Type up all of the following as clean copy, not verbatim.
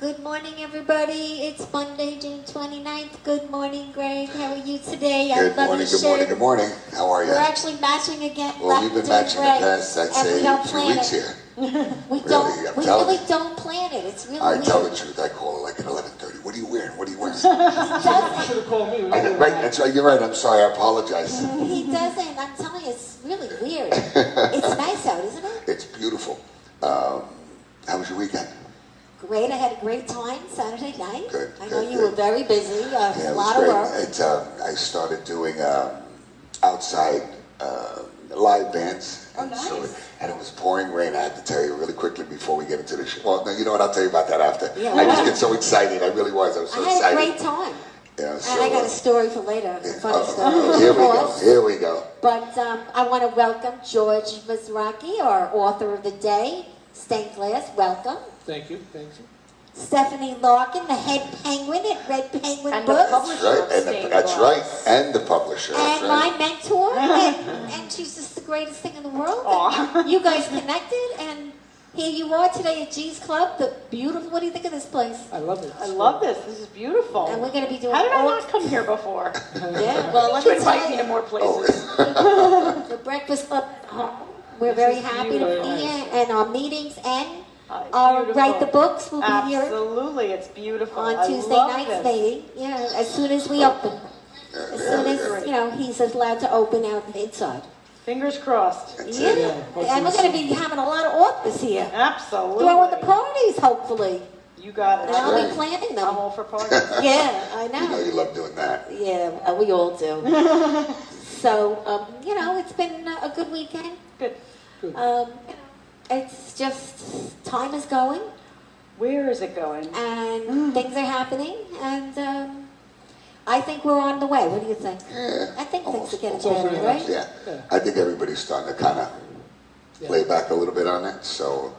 Good morning, everybody. It's Monday, June 29th. Good morning, Greg. How are you today? Good morning, good morning, good morning. How are you? We're actually matching again. Well, we've been matching the past, I'd say, 2 weeks here. We I'm really don't plan it. It's really I weird. tell the truth. I call like at 11:30. What are you wearing? What are you wearing? You should have called me. Right, that's right. You're right. I'm sorry. I apologize. He doesn't. I'm telling you, it's really weird. It's nice out, isn't it? It's beautiful. How was your weekend? Great. I had a great time Saturday night. Good, I know good, you good. were very busy. Yeah, A it lot was of great. work. I started doing outside live bands. Oh, And nice. and it was pouring rain. I have to tell you really quickly before we get into the show. Well, no, you know what? I'll tell you about that after. Yeah. I just get so excited. I really was. I was so I had excited. a great time. Yeah, And so, I got a story for later. A funny story. Here of we go. course. Here we go. But I want to welcome George Mizraki, our author of the day. Stained Glass, welcome. Thank you, thank you. Stephanie Larkin, the head penguin at Red Penguin And the Books. publisher. Right, and Stained that's Glass. right, and the publisher. That's And right. my mentor, and she's just the greatest thing in the world. Aw. You guys connected, and here you are today at G's Club. The beautiful. What do you think of this place? I love it. I love this. This is beautiful. And we're going to be doing How did I all. not come here before? Yeah, well, let To me invite tell me to you, more places. the Breakfast Club. We're very happy to be here, and our meetings and our Beautiful. Write the Books will be here Absolutely, it's beautiful. on I Tuesday love nights, this. maybe. Yeah, as soon as we open. As soon as, he's allowed to open out inside. Fingers crossed. That's Yeah, it. and we're going to be having a lot of authors here. Absolutely. Throwing the parties, hopefully. You got it. And I'll be right. planning I'm them. all for parties. Yeah, I You know know. you love doing that. Yeah, we all do. So, it's been a good weekend. Good. It's just, time is going, Where is it going? and things are happening, and I think we're on the way. What do you think? Yeah, I think things are getting It's all better, very right? yeah. Yeah. I think everybody's starting to kind of lay back a little bit on it. So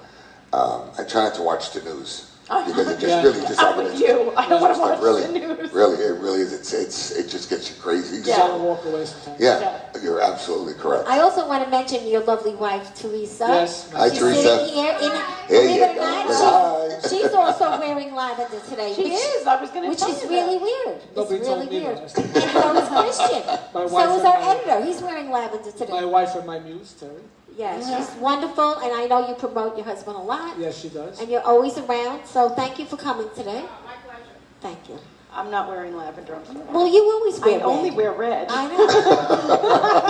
I try not to watch the news because it just Yeah. really just I'm with you. I don't want to watch really, the news. really, it really is. It just gets you crazy. You Yeah. gotta walk away sometimes. Yeah, you're absolutely correct. I also want to mention your lovely wife, Teresa. Yes. Hi, She's Teresa. sitting here in, Here believe you it or go. not, Hi. she's also wearing lavender today. She is. I was going to Which tell is you really that. weird. Nobody It's told really me weird. that. And so is Christian. My So wife is and our my- editor. He's wearing lavender today. My wife and my muse, Terry. Yeah, she's wonderful, and I know you promote your husband a lot, Yes, she does. and you're always around. So thank you for coming today. Thank you. I'm not wearing lavender. I'm sorry. Well, you always wear I red. only wear red. I know.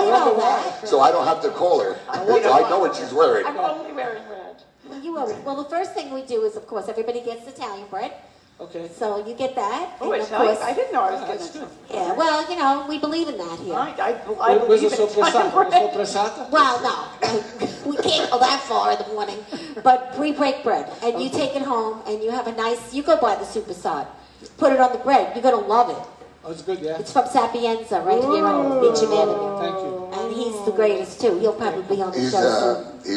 You know that. So I don't have to call her. I know what she's wearing. I'm only wearing red. You always. Well, the first thing we do is, of course, everybody gets Italian bread. Okay. So you get that. Oh, and of Italian. course, I didn't know I was That's getting good. it. yeah. Well, we believe in that here. I Questo believe in soppressato. Italian bread. Soppressato? Well, no, we can't go that far in the morning. But we break bread, and you take it home, and you have a nice. You go buy the supersod, put it on the bread. You're gonna love it. Oh, it's good, yeah. It's from Sapienza, right here on Beecham Avenue, Thank you. and he's the greatest too. He'll probably be on the He's show soon.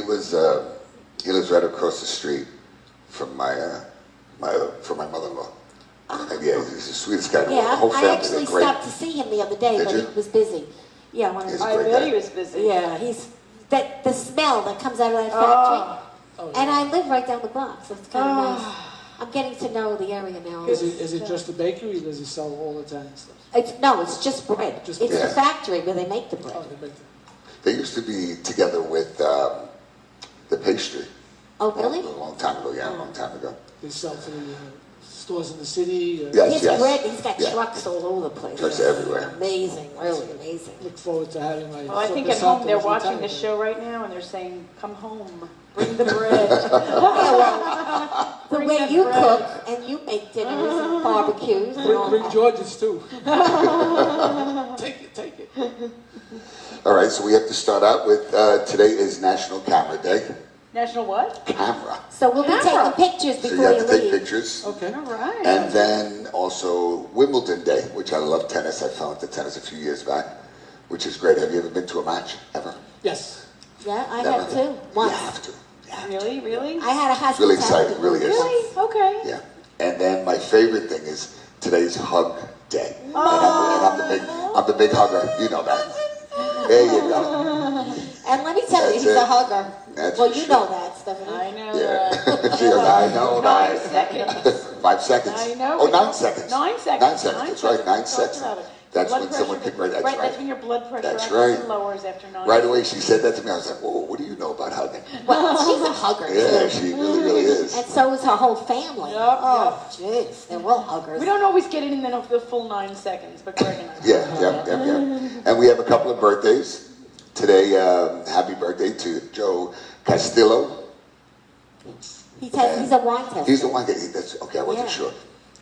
he lives right across the street from my mother-in-law. And yeah, he's the sweetest guy. The Yeah, whole I family, actually they're great. stopped to see him the other day, Did but you? he was busy. Yeah, one of He's the, a I great bet guy. he was busy. yeah, he's the smell that comes out of that factory. Oh, And I live right down the block, so it's kind of nice. I'm getting to know the area now. Is it just a bakery or does he sell all Italian stuff? It's just bread. Just it's bread. the factory where they make the bread. Oh, they make them. They used to be together with the pastry. Oh, really? A long time ago, yeah, a long time ago. They sell to the stores in the city. Yes. His bread, he's got Yeah. trucks all over the place. Trucks everywhere. Amazing, really amazing. Look forward to having my Well, I think at soppressato home they're with watching Italian the bread. show right now and they're saying, "Come home, bring the bread." The Bring way that you bread. cook and you make dinners and barbecues and all Bring that. George's too. Take it. All right, so we have to start out with today is National Camera Day. National what? Camera. So we'll be Camera. taking pictures So you before have you to take leave. pictures. Okay. All right. And then also Wimbledon Day, which I love tennis. I fell into tennis a few years back, which is great. Have you ever been to a match ever? Yes. Yeah, I Never. have too. Once. You have to. You have to. Really, really, I had a It's hospitality. really exciting, really is. really. Okay. Yeah. And then my favorite thing is today's Hug Day. And I'm the big hugger. You know that. There you go. And let me tell you, That's he's it. a hugger. That's Well, for you sure. know that, Stephanie. I know Yeah. that. She goes, I know 9 that. seconds. 5 seconds. I know. Oh, we 9 don't- seconds. 9 seconds. 9 seconds. That's right. 9 Talked seconds. about it. That's Blood when someone pressure- can write. That's right. That's when your blood pressure That's actually right. lowers after 9 Right seconds. away, she said that to me. I was like, whoa, what do you know about hugging? Well, she's a hugger, Yeah, too. she really is. And so is her whole family. Yep, Oh, jeez. They're all huggers. We don't always get it in the full 9 seconds, but Greg and I. Yeah. And we have a couple of birthdays. Today, happy birthday to Joe Castillo. He's a wine tester. He's the one that, that's, okay, I wasn't Yeah. sure.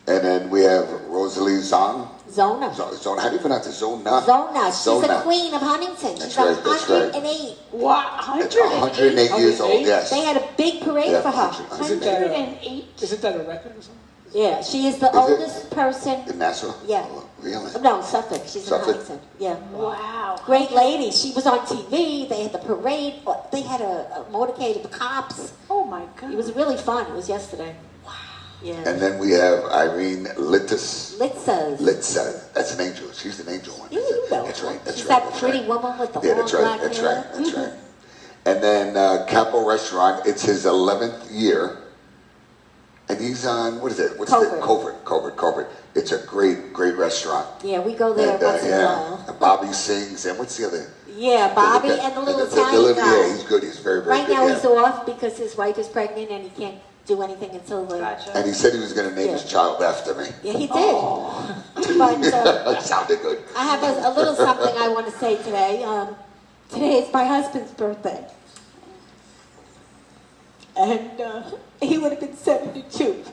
And then we have Rosalie Zong. Zona. Zona, how do you pronounce it? Zona? Zona. She's the Zona. queen of Huntington. That's She's right, that's right. 108. What? That's 108 years old, 108? yes. They had a big parade Yeah, for her. 100. Isn't that, 108? isn't that a record or something? Yeah, she is the it? oldest person. In Nassau? Yeah. Oh, really? No, Suffolk. She's Suffolk. in Huntington. Yeah. Wow. Great lady. She was on TV. They had the parade. They had a motorcade of the cops. Oh my God. It was really fun. It was yesterday. Wow. Yeah. And then we have Irene Littis. Litzas. Litza. That's an angel. She's an angel one. Yeah, you know. That's right. That's She's right. that that's pretty right. woman with the Yeah, long that's right. black That's hair. right. That's right. And then Capo Restaurant. It's his 11th year. And he's on, what is it? What's Covert. Covert. It's a great restaurant. Yeah, we go there And, once in a yeah. while. And Bobby sings. And what's the other? Yeah, Bobby and the little Italian guy. Yeah, he's good. He's very, very Right good. now yeah. he's off because his wife is pregnant and he can't do anything until the... Gotcha. And he said he was going to name Yeah. his child after me. Yeah, he did. But It sounded good. I have a little something I want to say today. Today is my husband's birthday. And he would have been 72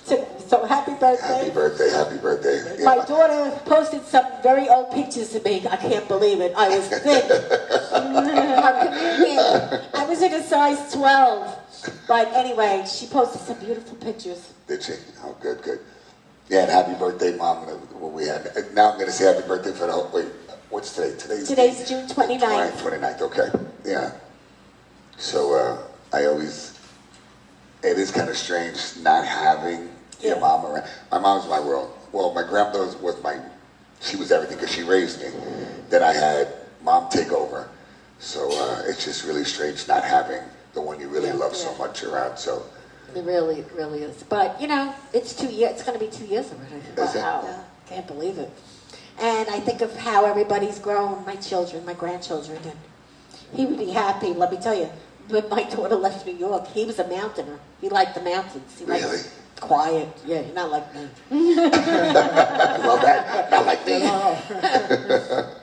today. So happy birthday. Happy birthday. Happy birthday. Yeah. My daughter posted some very old pictures of me. I can't believe it. I was thin. Our communion. I was in a size 12. But anyway, she posted some beautiful pictures. Did she? Oh, good, good. Yeah, and happy birthday, Mom. What we had. Now I'm going to say happy birthday for the whole, wait, what's today? Today's June 29th. 29th, okay. Yeah. So it is kind of strange not having your Yeah. mom around. My mom's my world. Well, my grandmother she was everything because she raised me. Then I had Mom take over. So it's just really strange not having the one you really love so much around. So It really is. But, it's 2 years. It's going to be 2 years already. Is it? Wow. Yeah, can't believe it. And I think of how everybody's grown, my children, my grandchildren, and he would be happy, let me tell you. When my daughter left New York, he was a mountaineer. He liked the mountains. He liked Really? quiet. Yeah, not like me. I love that. Not like me.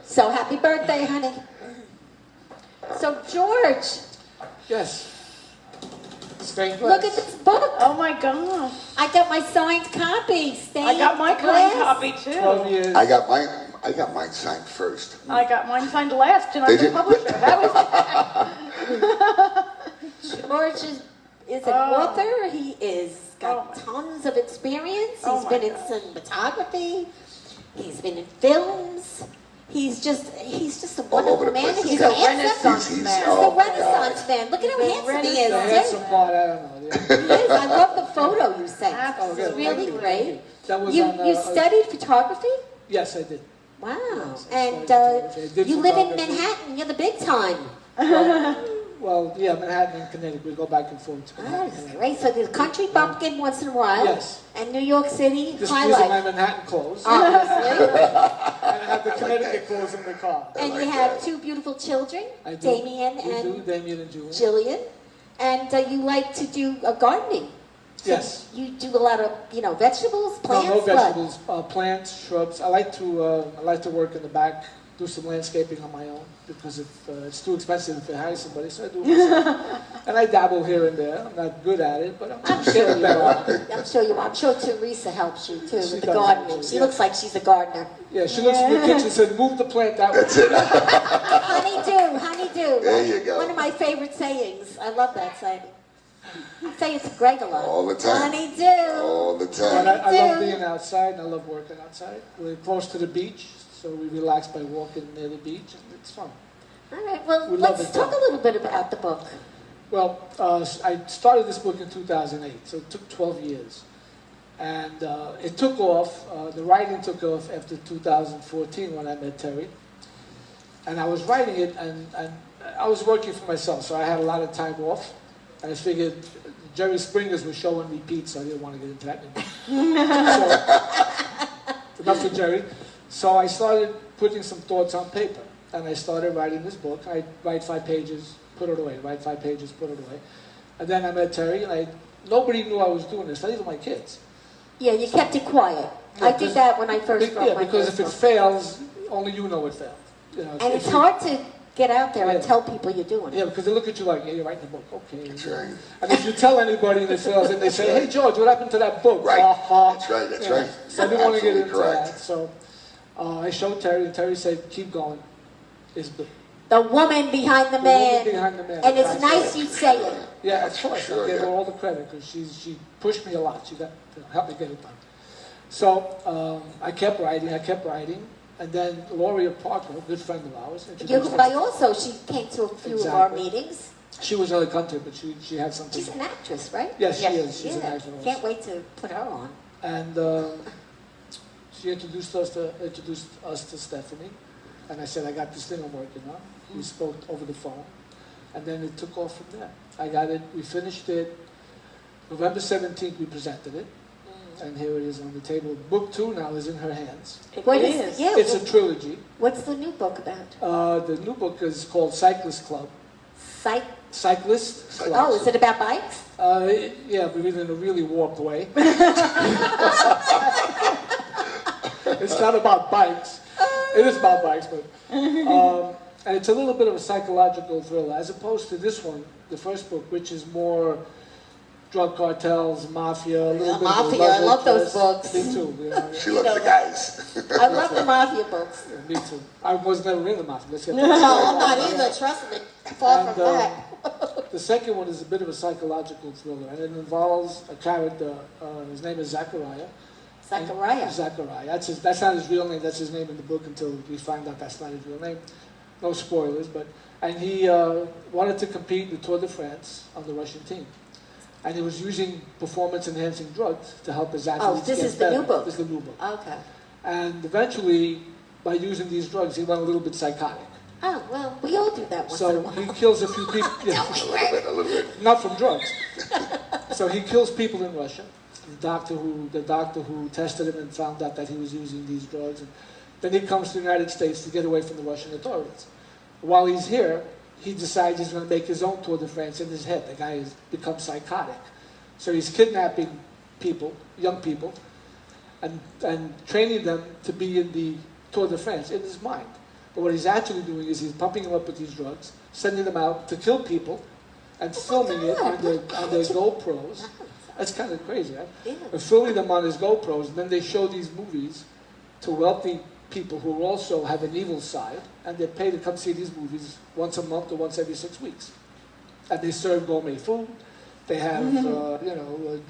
So happy birthday, honey. So George, Yes. Stained look glass. at this book. Oh my God. I got my signed copy. I got my glass. signed copy 12 too. years. I got mine signed first. I got mine signed last and I'm Did the you? publisher. How is that? George is an Oh. author. He is got tons of experience. Oh He's my been in gosh. cinematography. He's been in films. He's just a All over wonderful the man. place. He's a handsome. Renaissance He's- man. He's oh a my Renaissance man. Look at how He's a handsome he is. The Renaissance- handsome part, I don't know. Yeah. He is. I love the photo you sent. It's Absolutely. really great. That was You on, you studied photography? Yes, I did. Wow. Yes, I And studied photography. I did you live in photography. Manhattan. You're the big time. Well, yeah, Manhattan and Connecticut. We go back and forth to Manhattan. That's great. So the country bumpkin once in a while. Yes. And New York City Just using my highlight. Manhattan clothes. Obviously. And I have the Connecticut clothes in the car. And you like have that. two beautiful children, I do. Damien We do, and Damien and Julian. Jillian. And you like to do gardening. So Yes. You do a lot of, vegetables, plants, No what? vegetables, plants, shrubs. I like to work in the back, do some landscaping on my own because it's too expensive if you hire somebody, so I do it myself. And I dabble here and there. I'm not good at it, but I'm sure getting you better. are. I'm sure you are. I'm sure Teresa helps you too She with the does, gardening. actually, She yeah. looks like she's a gardener. Yeah, she looks in the kitchen and said, move the plant that way. That's it. Honey-do. There you go. One of my favorite sayings. I love that saying. I say it to Greg a lot. All the time. Honey-do. All the But time. I love do. being outside and I love working outside. We're close to the beach, so we relax by walking near the beach, and it's fun. All right, well, We love let's it, talk though. a little bit about the book. Well, I started this book in 2008, so it took 12 years. And it took off, the writing took off after 2014 when I met Terry. And I was writing it, and I was working for myself, so I had a lot of time off. And I figured Jerry Springer's was showing repeats, so I didn't want to get into that anymore. So, enough for Jerry. So I started putting some thoughts on paper. And I started writing this book. I'd write 5 pages, put it away, write 5 pages, put it away. And then I met Terry, and nobody knew I was doing this, not even my kids. Yeah, you kept it quiet. Yeah, I did that when I first wrote Yeah, my because first if it book. fails, only you know it failed. You know, And if it's you- hard to get out there and Yeah. tell people you're doing it. Yeah, because they look at you like, yeah, you're writing a book, okay. That's right. And if you tell anybody and it fails, and they say, hey, George, what happened to that book? Right. Ha-ha. That's right, that's Yeah. right. So I didn't want to get Absolutely into correct. that. So I showed Terry, and Terry said, keep going. It's the The woman behind the The man. woman behind the man. And it's That's nice right. you say it. Yeah, of That's for course. sure, I gave her yeah. all the credit because she pushed me a lot. She helped me get it done. So I kept writing, and then Gloria Parker, a good friend of ours, introduced But us. also, she came to a few of our Exactly. meetings. She was another country, but she had something. She's an actress, right? Yes, she Yes. is. She's an Yeah. actress. Can't wait to put her on. And she introduced us to Stephanie, and I said, I got this thing I'm working on. We spoke over the phone, and then it took off from there. I got it. We finished it. November 17th, we presented it, and here it is on the table. Book 2 now is in her hands. What It is? is. Yeah. It's a trilogy. What's the new book about? The new book is called Cyclist Club. Psych. Cyclist Club. Oh, is it about bikes? Yeah, but in a really warped way. It's not about bikes. It is about bikes, but and it's a little bit of a psychological thriller, as opposed to this one, the first book, which is more drug cartels, mafia, a little Yeah, bit of a mafia, I love those interest. books. Me too. You know, She loves the guys. I love the mafia books. me too. I was never in the mafia. Let's get No, that. I'm not either. Trust me. Far And, from that. The second one is a bit of a psychological thriller, and it involves a character. His name is Zachariah. Zachariah. Zachariah. That's not his real name. That's his name in the book until we find out that's not his real name. No spoilers, and he wanted to compete in the Tour de France on the Russian team, and he was using performance-enhancing drugs to help his athletes. Oh, this get is the better. new book. This is the new book. Okay. And eventually, by using these drugs, he went a little bit psychotic. Oh, well, we all do that once in a So while. he kills a few people. Yeah. A little bit. Not from drugs. So he kills people in Russia. The doctor who tested him and found out that he was using these drugs. And then he comes to the United States to get away from the Russian authorities. While he's here, he decides he's going to make his own Tour de France in his head. The guy has become psychotic. So he's kidnapping people, young people, and training them to be in the Tour de France in his mind. But what he's actually doing is he's pumping them up with these drugs, sending them out to kill people, and filming it on their GoPros. That's kind of crazy, right? Yeah. And filming them on his GoPros, and then they show these movies to wealthy people who also have an evil side, and they pay to come see these movies once a month or once every 6 weeks. And they serve gourmet food. They have,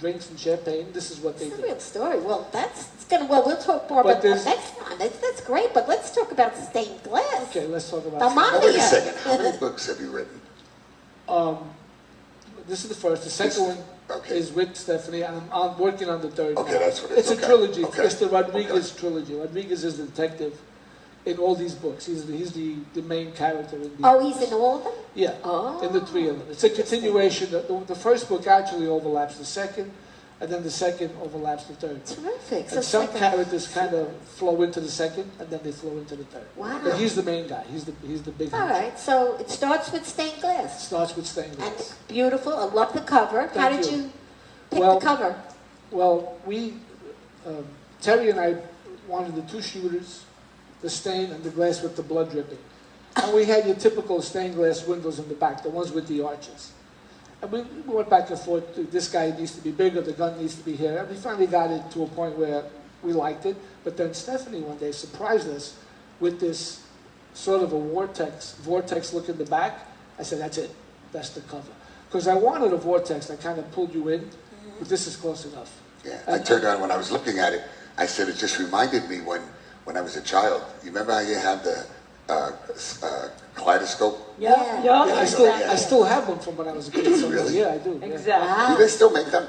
drinks and champagne. This is what they It's a do. real story. Well, we'll talk more But about that there's- next time. That's great, but let's talk about stained glass. Okay, let's talk about The that. mafia. Now, wait a second. How many books have you written? This is the first. The second one Okay. is with Stephanie, and I'm working on the third. Okay, now. that's what it is. It's a Okay. trilogy. Okay. It's the Rodriguez trilogy. Rodriguez is the detective in all these books. He's the main character in the Oh, he's in all of them? yeah Oh. in the 3 of them. It's a continuation. The first book actually overlaps the second, and then the second overlaps the third. Terrific. So And it's some like a- characters kind of flow into the second, and then they flow into the third. Wow. But he's the main guy. He's the big. All one. right, so it starts with stained glass. Starts with stained And glass. it's beautiful. I love the cover. How Thank did you. you pick Well- the cover? Well, Terry and I wanted the 2 shooters, the stain, and the glass with the blood dripping. And we had your typical stained glass windows in the back, the ones with the arches. And we went back and forth, this guy needs to be bigger, the gun needs to be here. And we finally got it to a point where we liked it. But then Stephanie one day surprised us with this sort of a vortex look in the back. I said, that's it, that's the cover. Because I wanted a vortex that kind of pulled you in, but this is close enough. Yeah. I turned around when I was looking at it. I said it just reminded me when I was a child. You remember how you had the kaleidoscope? Yeah. Yeah, I exactly. still have them from when I was a kid. So Really? Yeah, I do. Yeah. Exactly. Do Wow. they still make them?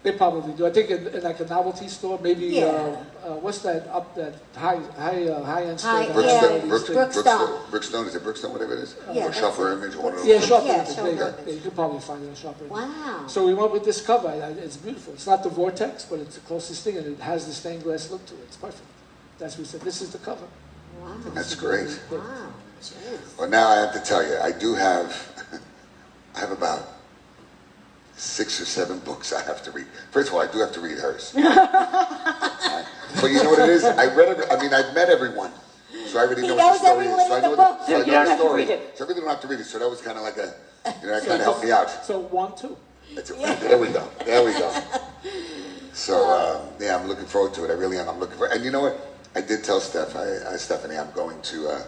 They probably do. I think in like a novelty store, maybe. Yeah. What's that up that high end store? High- that yeah. has all these things? Brookstone, is it Brookstone, whatever it is? Yeah, Or that's Shuffler it. Image, or one of those. Yeah, Shopper. Yeah, Image. Shopper Yeah, Image. you could probably find it on Shopper. Image. Wow. So we went with this cover. It's beautiful. It's not the Vortex, but it's the closest thing, and it has the stained glass look to it. It's perfect. That's what we said. This is the cover. Wow. That's great. Wow. Jeez. Well, now I have to tell you, I have about 6 or 7 books I have to read. First of all, I do have to read hers. Right? But you know what it is? I've met everyone. So I already He know what knows the story everyone is. So I in the know book. so So I you know don't the have to story. read it. So I really don't have to read it. So that was kind of like that kind of helped me out. So 1, 2. There we go. So yeah, I'm looking forward to it. I really am. I'm looking for. And you know what? I did tell Stephanie, I'm going to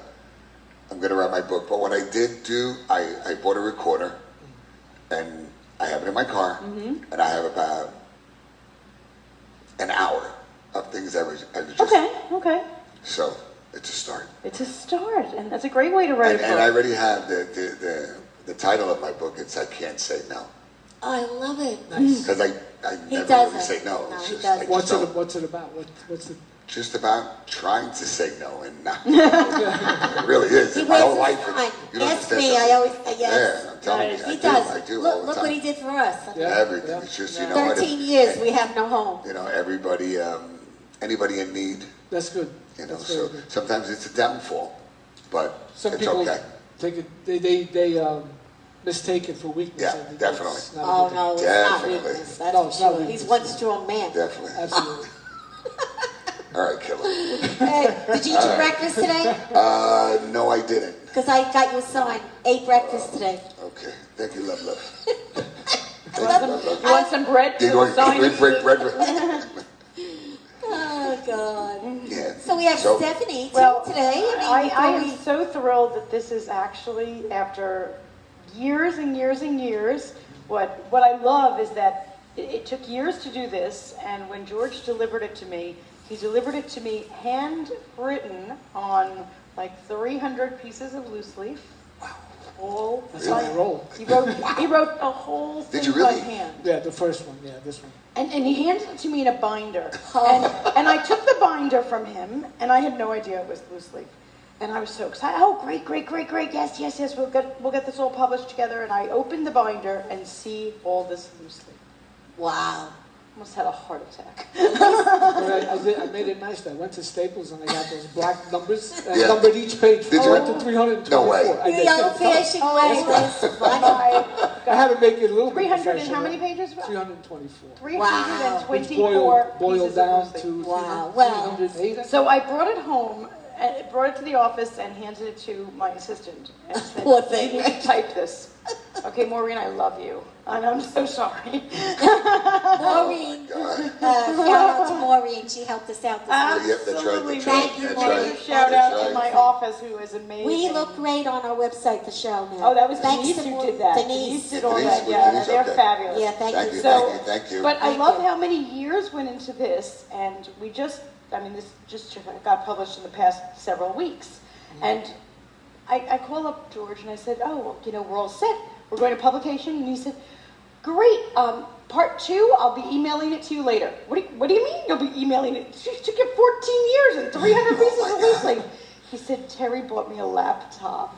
write my book. But what I did do, I bought a recorder, and I have it in my car, and I have about an hour of things I was just. Okay. So it's a start. It's a start, and that's a great way to write And a book. I already have the title of my book. It's I Can't Say No. I love it. Because I He never doesn't. really say no. No, It's he just, doesn't. I just don't. What's it about? What's the? Just about trying to say no and not. It really is. He My whole wastes life. his time. You don't Ask understand me, something. I always say yes. Yeah, I'm telling you. He I does. do all Look the what time. he did for us. Yeah. Everything. Yeah. It's just, you know what? 13 years, we have no home. You know, everybody, anybody in need, That's good. you know, That's very so good. sometimes it's a downfall, but Some it's people okay. take it. They mistake it for weakness. Yeah, I think definitely. that's not a Oh, good no, it's not Definitely. weakness. That's No, for it's not sure. weakness. He's one strong man. Definitely. thing. Absolutely. All right, killer. Hey, did you eat breakfast today? No, I didn't. Because I got you a sign. Ate breakfast today. Okay. Thank you, love. You want some bread Do you to want sign? break bread with? Oh, God. Yeah. So we have So- Stephanie too Well, today. I before am we- so thrilled that this is actually, after years and years and years, what I love is that it took years to do this, and when George delivered it to me, he delivered it to me handwritten on like 300 pieces of loose leaf. All That's how they roll. He wrote the whole thing Did you really? by hand. Yeah, the first one. Yeah, this one. And he handed it to me in a binder. And I took the binder from him, and I had no idea it was loose leaf. And I was so excited. Oh, great. Yes. We'll get this all published together. And I opened the binder and see all this loose leaf. Wow. Almost had a heart attack. But I made it nice. I went to Staples and I got those black numbers. And Yeah. I numbered each page. Did I you? went to 324. No way. I did. The old-fashioned way was funny. I had to make it a little bit 300 and professional. how many pages? 324. 324 Boiled pieces down of loose to leaf. Wow. Well, 308. So I brought it home, brought it to the office, and handed it to my assistant. And said, Poor thing. You need to type this. Okay, Maureen, I love you. And I'm so sorry. Maureen, God. shout out to Maureen. She helped us out this week. Yep, that's right, Absolutely. that's right, Thank you, that's Maureen. right. Shout out That's to right. my office, who is amazing. We look great on our website, the show now. Oh, that was Thanks Denise to who Maureen. did that. Denise. did all Denise, that. was Yeah, Denise? they're Okay. fabulous. Yeah, thank Thank you. you, So- thank you. But I Thank love you. how many years went into this, and this just got published in the past several weeks. And I called up George and I said, oh, well, we're all set. We're going to publication. And he said, great, part 2, I'll be emailing it to you later. What do you mean you'll be emailing it? It took you 14 years and 300 pieces of loose leaf. He said, Terry bought me a laptop.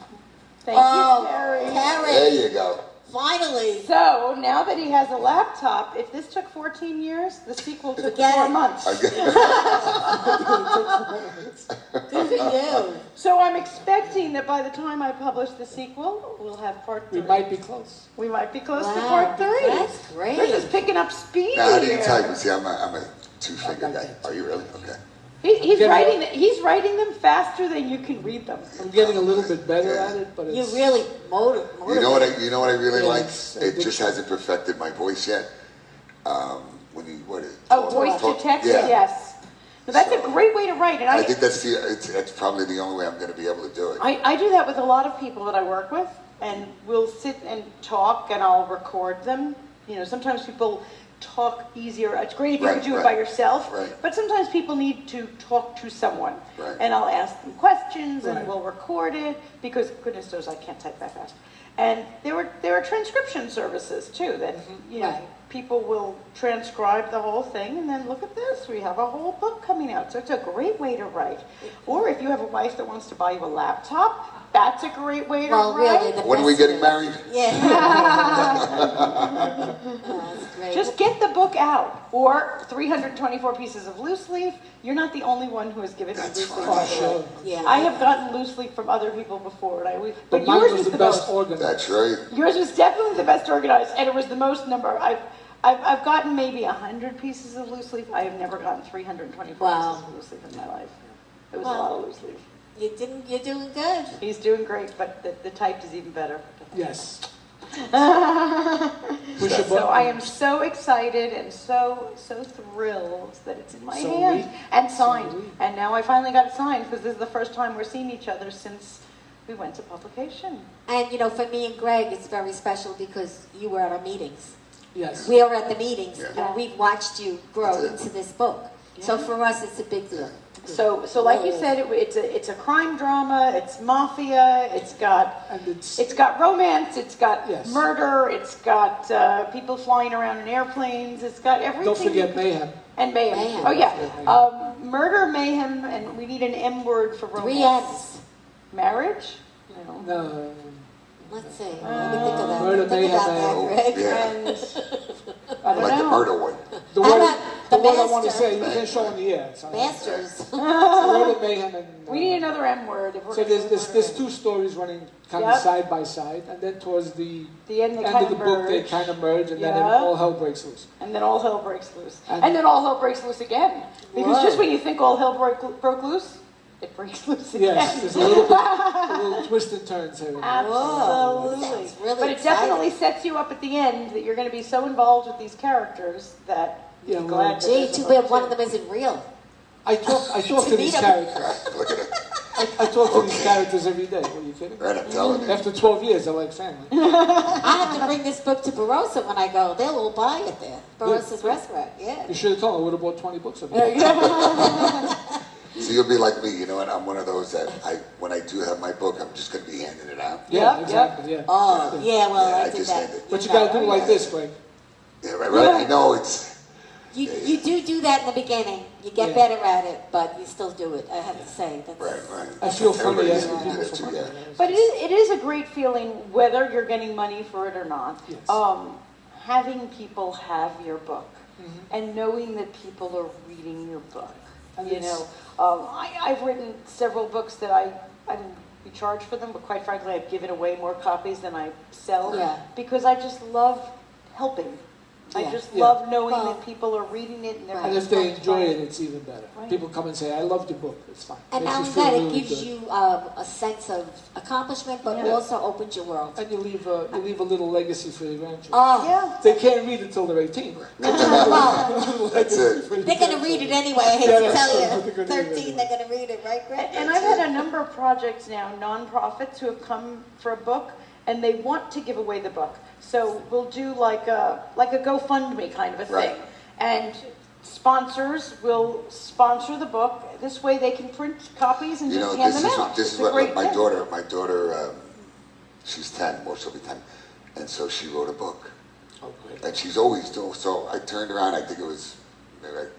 Thank you, Terry. There you go. Finally. So now that he has a laptop, if this took 14 years, the sequel took Forget 4 it. months. Good for you. So I'm expecting that by the time I publish the sequel, we'll have part 3. We might be close. We might be close to Wow, part 3. that's great. We're just picking up speed Now, how do you here. type it? See, I'm a two-finger guy. Are you really? Okay. He's Getting- writing them faster than you can read them. I'm getting a little bit better at it, but You it's really motivated. You know what I really Yeah, like? it's It just addiction. hasn't perfected my voice yet. When you Oh, voice to text? Yeah. Yes. Now, that's So, a great way to write. And I think that's probably the only way I'm going to be able to do it. I do that with a lot of people that I work with, and we'll sit and talk, and I'll record them. Sometimes people talk easier. It's great if you Right, can do it right, by yourself, right. but sometimes people need to talk to someone. Right. And I'll ask them questions, and Right. we'll record it, because goodness knows I can't type that fast. And there are transcription services too that Right. people will transcribe the whole thing and then look at this, we have a whole book coming out. So it's a great way to write. Or if you have a wife that wants to buy you a laptop, that's a great way to Well, write. really, the When are we best getting is- married? Yeah. Oh, that's great. Just get the book out. Or 324 pieces of loose leaf. You're not the only one who has given me That's loose leaf. fine. Oh, sure. Yeah. I have gotten loose leaf from other people before, and But but mine yours was was the best most. organized. That's right. Yours was definitely the best organized, and it was the most number. I've gotten maybe 100 pieces of loose leaf. I have never gotten 324 Wow. pieces of loose leaf in my life. It was a Wow. lot of loose leaf. You're doing good. He's doing great, but the typed is even better. Yes. Push a So button. I am so excited and so thrilled that it's in my So hand we- and so signed. we. And now I finally got it signed because this is the first time we're seeing each other since we went to publication. And for me and Greg, it's very special because you were at our meetings. Yes. We were at the meetings, Yeah. and we've watched you grow That's it. into this book. So Yeah. for us, it's a big deal. So like you said, it's a crime drama. It's mafia. It's got romance. It's got Yes. murder. It's got people flying around in airplanes. It's got everything. Don't forget mayhem. And mayhem. Mayhem. Oh yeah, Mayhem. murder, mayhem, and we need an M word for romance. 3 M's. Marriage. No. No. Let's see. Let me think of that. Murder, Think about mayhem, that, Greg. Yeah. And I don't Like the know. murder one. The How word, about the the word I want to master? say, you can't show on the air. So Masters. Murder, mayhem, and... We need another M word. If we're So gonna there's do there's murder. two stories running kind Yep. of side by side, and then towards the The end, they end kind of the of book, they merge. kind of merge, and then Yeah. all hell breaks loose. And then all hell breaks loose. And- And then all hell breaks loose again. Because Whoa. just when you think all hell broke loose, it breaks loose again. Yes, there's a little twist and turns here. Absolutely. Sounds really but it exciting. definitely sets you up at the end that you're going to be so involved with these characters that Yeah, you're well, glad. that Gee, there's a too book bad one of too. them isn't real. I talk to these Meet 'em. characters. Look at it. I talk to these characters every day. Are you kidding? Right, I'm telling you. After 12 years, they're like family. I have to bring this book to Barossa when I go. They'll all buy it there. Barossa's restaurant, yeah. You should have told me. I would have bought 20 books of it. So you'll be like me, you know what? I'm one of those that when I do have my book, I'm just going to be handing it out. Yeah, Yep, exactly. Yeah. Oh, yeah, well, Yeah, I I did just that. had it. But you got to do it like this, Greg. Yeah, right. I know it's. You do that in the beginning. You get Yeah. better at it, but you still do it. I have to say. That's, Right. I feel funny Everybody asking needs to do people that for too, money. yeah. But it is a great feeling whether you're getting money for it or not. Yes. Having people have your book Mm-hmm. and knowing that people are reading your book. And You it's- know, I've written several books that I didn't be charged for them, but quite frankly, I've given away more copies than I sell Yeah. because I just love helping. I Yeah. just Yeah. love knowing Well- that people are reading it and they're Right. And if they enjoy it, it's even better. Right. People come and say, I love the book. It's fine. and Makes not you only feel that, it really gives good. you a sense of accomplishment, but Yeah. also opens your world. And you leave a little legacy for your grandchildren. Oh, Yeah. They can't read until they're 18. well, That's it. they're going to read it anyway, I hate Yeah, to that's tell true. you. They're gonna read it 13, anyway. they're going to read it, right, Greg? And I've had a number of projects now, nonprofits who have come for a book, and they want to give away the book. So we'll do like a GoFundMe kind of a thing, Right. and sponsors will sponsor the book. This way, they can print copies and You just know, hand this them is out. this It's is a what great my thing. daughter, she's 10, or she'll be 10, and so she wrote a book, Oh, great. and she's always doing. So I turned around, I think it was maybe like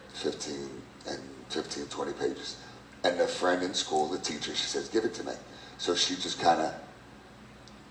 20 pages, and a friend in school, the teacher, she says, "Give it to me." So she just kind of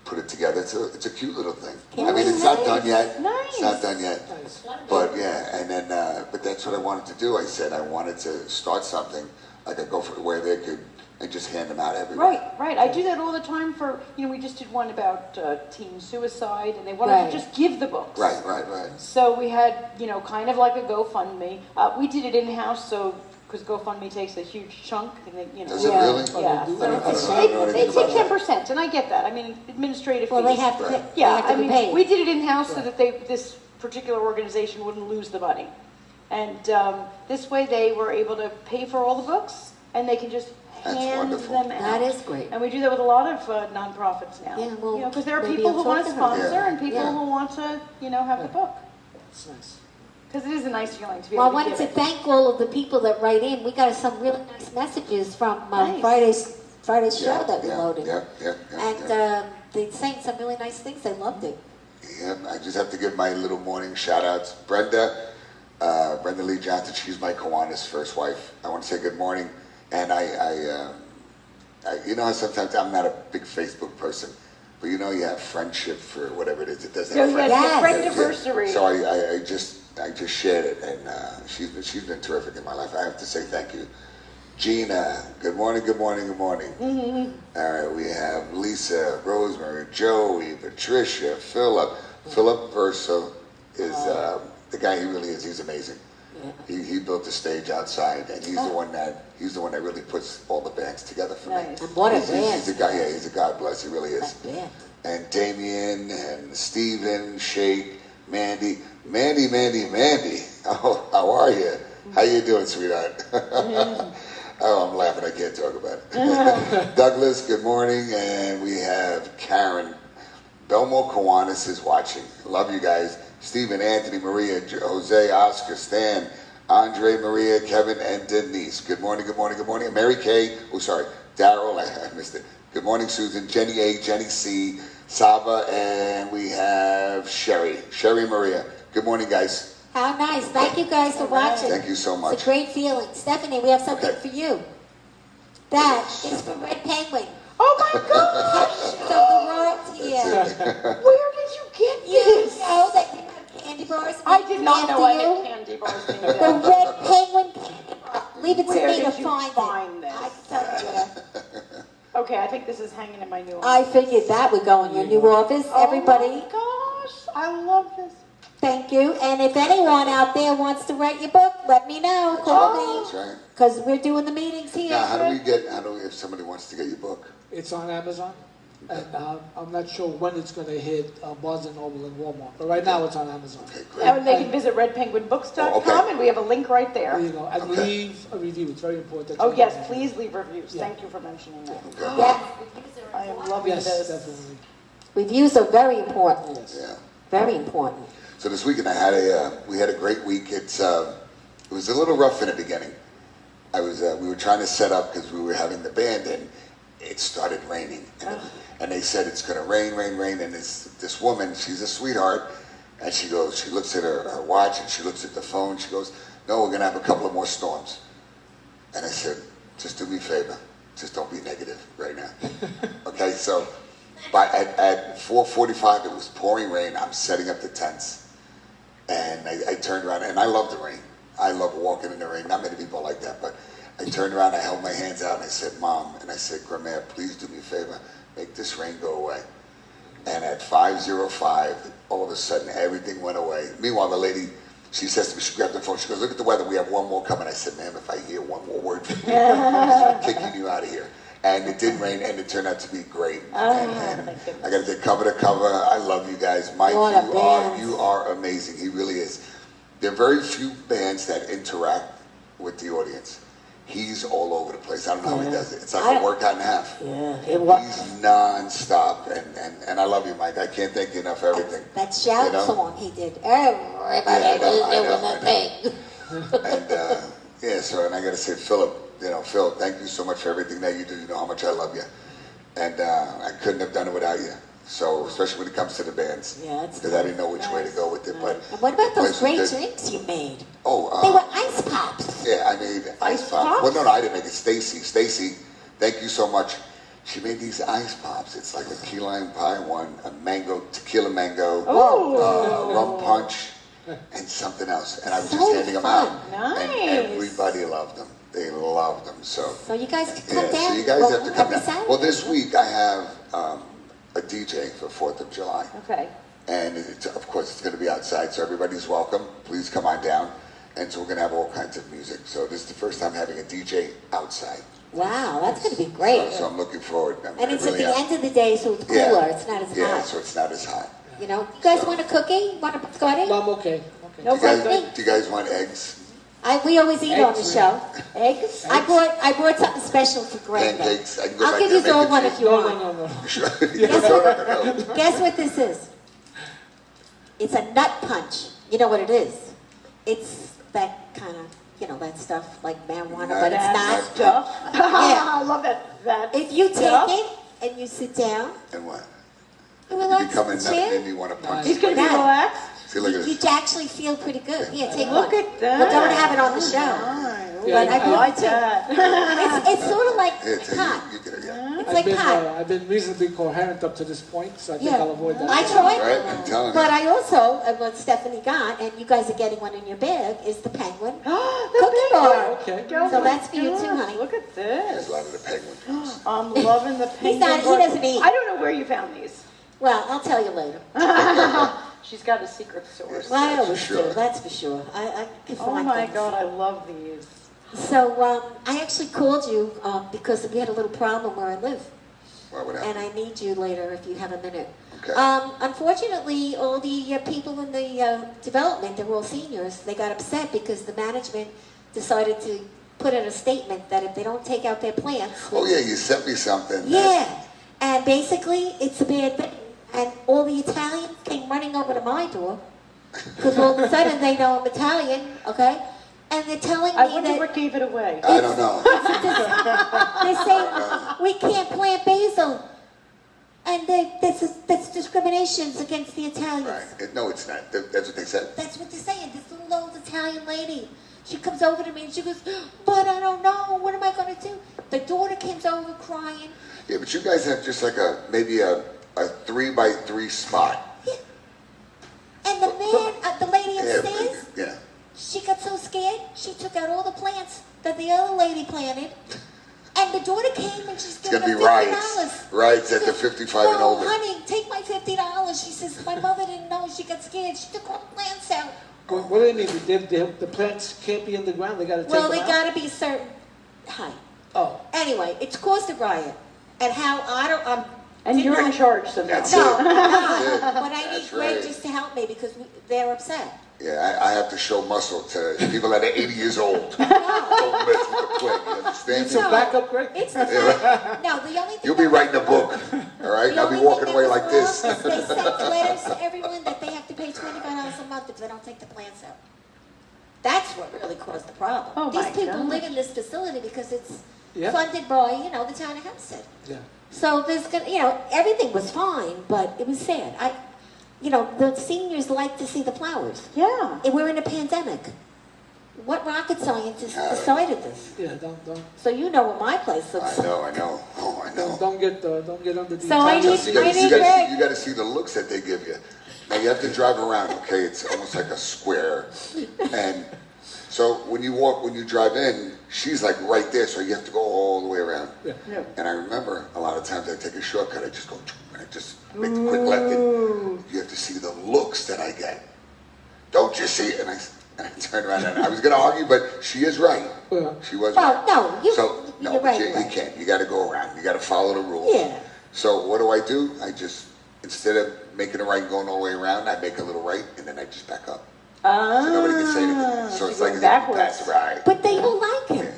put it together. It's a cute little thing. I mean, it's not done yet. Nice. It's not done yet. Nice. But yeah, and then, but that's what I wanted to do. I said I wanted to start something like a go for where they could and just hand them out everywhere. Right. I do that all the time for, we just did one about teen suicide, and they wanted Right. to just give the books. Right. So we had, kind of like a GoFundMe. We did it in-house, so, because GoFundMe takes a huge chunk, and they, Does it Yeah. really? Yeah, Oh, they do so that? it's- I don't know they anything take about 10%, and I get that. I mean, administrative Well, they fees. have to, Right. they Yeah, have to I be mean, paid. we did it in-house so that this particular organization wouldn't lose the money. And this way they were able to pay for all the books, and they can just That's hand wonderful. them out. That is great. And we do that with a lot of nonprofits now. Yeah, well, because there are maybe people you'll who want talk to to them. sponsor Yeah. and people Yeah. who want to, have the book. It's nice. Because it is a nice feeling to be Well, I able to wanted give to it. thank all of the people that write in. We got some really nice messages from Nice. Friday's show that we loaded. Yeah. And they saying some really nice things. They loved it. Yeah, I just have to give my little morning shout outs. Brenda Lee Johnson, she's my Kiwanis' first wife. I want to say good morning. And you know, sometimes I'm not a big Facebook person, but you know, you have friendship for whatever it is. It doesn't have Yes, friendship. Yes. friend anniversary. So I just shared it, and she's been terrific in my life. I have to say thank you. Gina, good morning, good morning, good morning. All right, we have Lisa, Rosemary, Joey, Patricia, Philip. Philip Verso is the guy he really is. He's amazing. He built the stage outside, and he's the one that really puts all the bands together for me. Nice. And what a He's band. a guy. Yeah, he's a God bless. He really is. That band. And Damien and Steven, Shake, Mandy. Oh, how are you? How you doing, sweetheart? Oh, I'm laughing. I can't talk about it. Douglas, good morning. And we have Karen. Belmo Kiwanis is watching. Love you guys. Stephen, Anthony, Maria, Jose, Oscar, Stan, Andre, Maria, Kevin, and Denise. Good morning, good morning, good morning. Mary Kay. Oh, sorry. Daryl, I missed it. Good morning, Susan. Jenny A, Jenny C, Saba, and we have Sherry. Sherry Maria. Good morning, guys. How nice. Thank you guys for watching. Thank you so It's much. a great feeling. Stephanie, we have something Okay. for you. That is for Red Penguin. Oh my gosh! So the world here. Where did you get You this? know that you have candy bars? I did not know I after had you? candy bars named The after. Red Penguin candy bar. Leave it to Where me to did you find find it. this? I can tell you where. Okay, I think this is hanging in my new office. I figured that would go in your new office. Everybody, Oh my gosh, I love this. thank you. And if anyone out there wants to write your book, let me know. Call That's me. right. Because we're doing the meetings here. Now, if somebody wants to get your book? It's on Amazon, and I'm not sure when it's going to hit Barnes & Noble and Walmart, but right now it's on Amazon. Okay, great. And they can visit redpenguinbooks.com, Oh, okay. and we have a link right There there. you go. And Okay. leave a review. It's very important. Oh yes, please leave reviews. Yeah. Thank you for mentioning that. Okay. Yes. I am loving Yes, this. definitely. Reviews are very important. Yes. Yeah. Very important. So this weekend we had a great week. It was a little rough in the beginning. We were trying to set up because we were having the band, and it started raining, and they said it's going to rain, and this woman, she's a sweetheart, and she looks at her watch, and she looks at the phone, she goes, no, we're going to have a couple of more storms. And I said, just do me a favor, just don't be negative right now. Okay, so at 4:45 it was pouring rain. I'm setting up the tents, and I turned around, and I love the rain. I love walking in the rain. Not many people are like that, but I turned around, I held my hands out, and I said, Mom, and I said, Grandma, please do me a favor, make this rain go away. And at 5:05, all of a sudden, everything went away. Meanwhile, the lady, she says to me, she grabbed the phone, she goes, look at the weather, we have one more coming. I said, ma'am, if I hear one more word from you, I'm kicking you out of here. And it did rain, and it turned out to be great. And I got to say, cover to cover, I love you guys. Mike, What a band. you are amazing. He really is. There are very few bands that interact with the audience. He's all over the place. I don't know how he does it. It's like a workout and a half. Yeah, it was. He's non-stop. And I love you, Mike. I can't thank you enough for everything. That shout You know? song he did. Everybody Yeah, I know, was I doing know, the I thing. And and I got to say, Philip, Phil, thank you so much for everything that you do. You know how much I love you. And I couldn't have done it without you. So, especially when it comes to the bands. Yeah, that's because I didn't know which way to go with it. But And what about the those place great was good. drinks you made? Oh, They were ice pops. yeah, I made ice pop. pops? Well, no, I didn't make it. Stacy, thank you so much. She made these ice pops. It's like a key lime pie one, a tequila mango, rum punch, and something else. And I was just So handing them fun. out. And Nice. everybody loved them. They loved them. So So you guys can come yeah, down. so you guys have to come every down. Saturday. Well, this week I have a DJ for 4th of July. Okay. And of course, it's going to be outside, so everybody's welcome. Please come on down. And so we're going to have all kinds of music. So this is the first time having a DJ outside. Wow, that's going to be great. So I'm looking forward. And it's really at the am. end of the day, so it's cooler. Yeah. It's not as Yeah, hot. so it's not as hot. You know, you guys want a cookie? Want a biscotti? No, I'm okay. No Do you, problem. guys, do you guys want eggs? We always eat on the Eggs. show. Eggs? I brought something special for Greg. Pancakes? I can go I'll back give there you and all make one it if you No, want. no, no, no. Sure. Guess Guess what this is? It's a nut punch. You know what it is? It's that kind of, that stuff like marijuana, but it's Nut- not. nut- Stuff. Yeah. I love that. If you take stuff. it and you sit down, And what? You You relax become a in the nut chair? and you want to punch He's gonna be That- relaxed. See, look at You this. actually feel pretty good. Yeah, take Look one. at that. But don't have it on the show. Yeah, But I I like brought it. that. It's sort of like Here, take pot. you get it, yeah. It's like pot. I've been reasonably coherent up to this point, so I think Yeah. I'll avoid that. I tried. Right? I'm telling But you. I also, what Stephanie got, and you guys are getting one in your bag, is the Penguin The cookie big bar. one. Okay. Oh So my that's for you too, gosh, honey. Look at There's this. a lot of the penguins. I'm loving the penguin. He bar. doesn't eat. I don't know where you found these. Well, I'll tell you later. She's got a secret source. Well, I That's for always sure. do, that's for sure. I can Oh find my things. God, I love these. So I actually called you because we had a little problem where I live. What would And happen? I need you later if you have a minute. Okay. Unfortunately, all the people in the development, they're all seniors, they got upset because the management decided to put in a statement that if they don't take out their plants, Oh yeah, you sent me something. that- yeah, and basically it's a bad thing. And all the Italians came running over to my door because all of a sudden they know I'm Italian, okay? And they're telling I me wonder that what gave it away. I don't know. they say we can't plant basil, and that's discriminations against the Italians. Right. No, it's not. That's what they said. That's what they're saying. This little old Italian lady, she comes over to me and she goes, "But I don't know. What am I going to do?" The daughter comes over crying. Yeah, but you guys have just like maybe a 3x3 spot. And the man, the lady Yeah, upstairs, yeah. she got so scared, she took out all the plants that the other lady planted. And the daughter came and she's It's giving gonna her be riots. $50. Riots at She the says, 55 and "No, older." honey, take my $50. She says, my mother didn't know. She got scared. She took all the plants out. What do they mean? The plants can't be in the ground. They got to take Well, them they out. got to be a certain height. Oh, Anyway, it's caused a riot. And how I don't. And you're in charge somehow. That's No, it. no. That's it. But I need That's Greg right. just to help me because they're upset. Yeah, I have to show muscle to people that are 80 years old. No, Don't mess with the plague. You understand so me? back up, Greg. it's the fact. No, the only thing. You'll be that- writing a book, all right? The I'll be only walking thing away that like was this. wrong is They sent letters to everyone that they have to pay $25 a month if they don't take the plants out. That's what really caused the problem. Oh, These my people gosh. live in this facility because it's Yeah. funded by, the town of Hempstead. Yeah. So there's gonna, everything was fine, but it was sad. The seniors like to see the flowers. Yeah. And we're in a pandemic. What rocket scientist decided this? Yeah. Don't So you know what my place looks like. I know. Oh, I know. don't get under the. So I Italian- need- You gotta, I you, need gotta Greg. see, you gotta see the looks that they give you. Now you have to drive around, okay? It's almost like a square. And so when you drive in, she's like right there, so you have to go all the way around. Yeah. Yeah. And I remember a lot of times I take a shortcut, I just go, and I just make the quick left. And you have to see the looks that I get. Don't you see it? And I turned around and I was going to argue, but she is right. Yeah. She was Well, right. no, No, you're right. you right. can't. You got to go around. You got to follow the rules. Yeah. So what do? I just, instead of making a right and going all the way around, I make a little right and then I just back up. So nobody can say anything. So it's you're like going as if you backwards. pass right. But they all like him.